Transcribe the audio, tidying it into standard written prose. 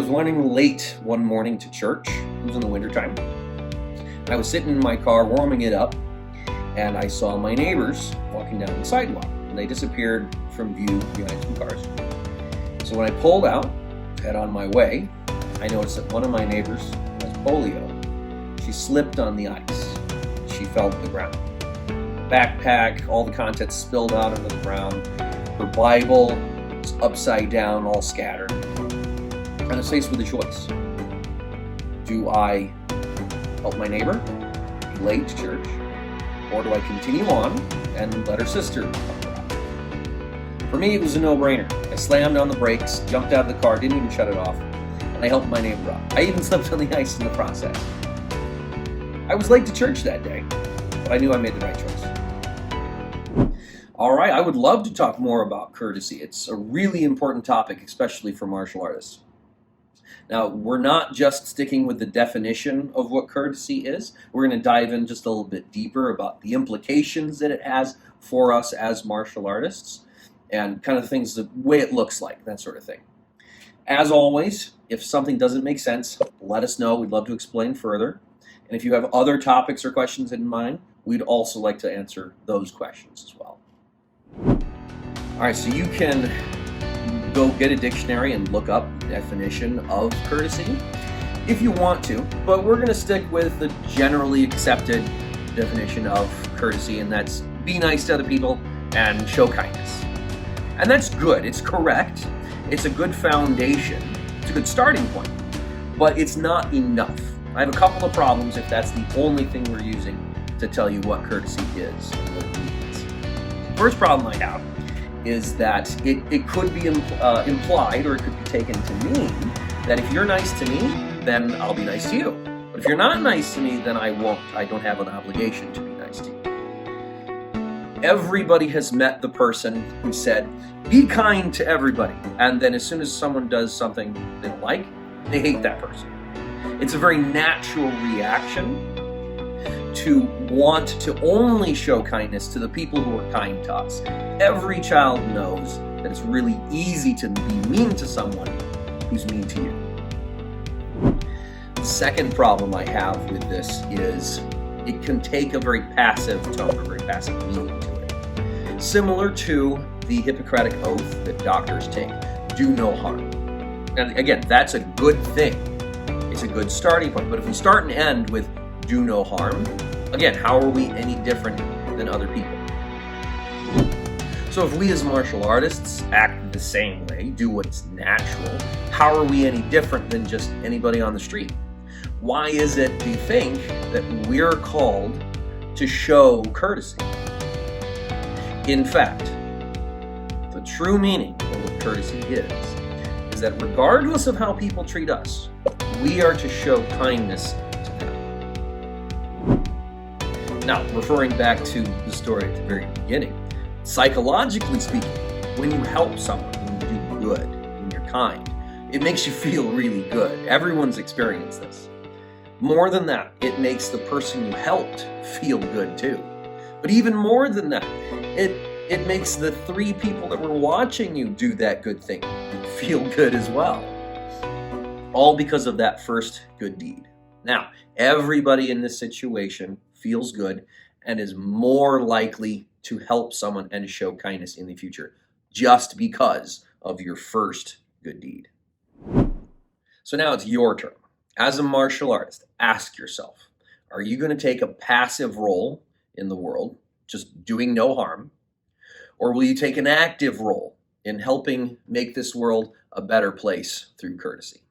I was running late one morning to church. It was in the wintertime. I was sitting in my car warming it up, and I saw my neighbors walking down the sidewalk, and they disappeared from view behind some cars. So when I pulled out, head on my way, I noticed that one of my neighbors has polio. She slipped on the ice. She fell to the ground. Backpack, all the contents spilled out onto the ground. Her Bible was upside down, all scattered. And I was faced with a choice. Do I help my neighbor, be late to church, or do I continue on and let her sister help her out? For me, it was a no-brainer. I slammed on the brakes, jumped out of the car, didn't even shut it off, and I helped my neighbor out. I even slipped on the ice in the process. I was late to church that day, but I knew I made the right choice. All right, I would love to talk more about courtesy. It's a really important topic, especially for martial artists. Now, we're not just sticking with the definition of what courtesy is. We're going to dive in just a little bit deeper about the implications that it has for us as martial artists and kind of things, the way it looks like, that sort of thing. As always, if something doesn't make sense, let us know. We'd love to explain further. And if you have other topics or questions in mind, we'd also like to answer those questions as well. All right, so you can go get a dictionary and look up the definition of courtesy if you want to, but we're going to stick with the generally accepted definition of courtesy, and that's be nice to other people and show kindness. And that's good. It's correct. It's a good foundation. It's a good starting point, but it's not enough. I have a couple of problems if that's the only thing we're using to tell you what courtesy is and what it means. The first problem I have is that it could be implied, or it could be taken to mean that if you're nice to me, then I'll be nice to you. But if you're not nice to me, then I won't. I don't have an obligation to be nice to you. Everybody has met the person who said, be kind to everybody. And then as soon as someone does something they don't like, they hate that person. It's a very natural reaction to want to only show kindness to the people who are kind to us. Every child knows that it's really easy to be mean to someone who's mean to you. The second problem I have with this is it can take a very passive tone, or very passive meaning to it. Similar to the Hippocratic Oath that doctors take, do no harm. And again, that's a good thing. It's a good starting point. But if we start and end with do no harm, again, how are we any different than other people? So if we as martial artists act the same way, do what's natural, how are we any different than just anybody on the street? Why is it, do you think, that we're called to show courtesy? In fact, the true meaning of what courtesy is that regardless of how people treat us, we are to show kindness to them. Now, referring back to the story at the very beginning, psychologically speaking, when you help someone, when you do good, when you're kind, it makes you feel really good. Everyone's experienced this. More than that, it makes the person you helped feel good too. But even more than that, it makes the three people that were watching you do that good thing feel good as well. All because of that first good deed. Now, everybody in this situation feels good and is more likely to help someone and show kindness in the future just because of your first good deed. So now it's your turn. As a martial artist, ask yourself, are you going to take a passive role in the world, just doing no harm? Or will you take an active role in helping make this world a better place through courtesy?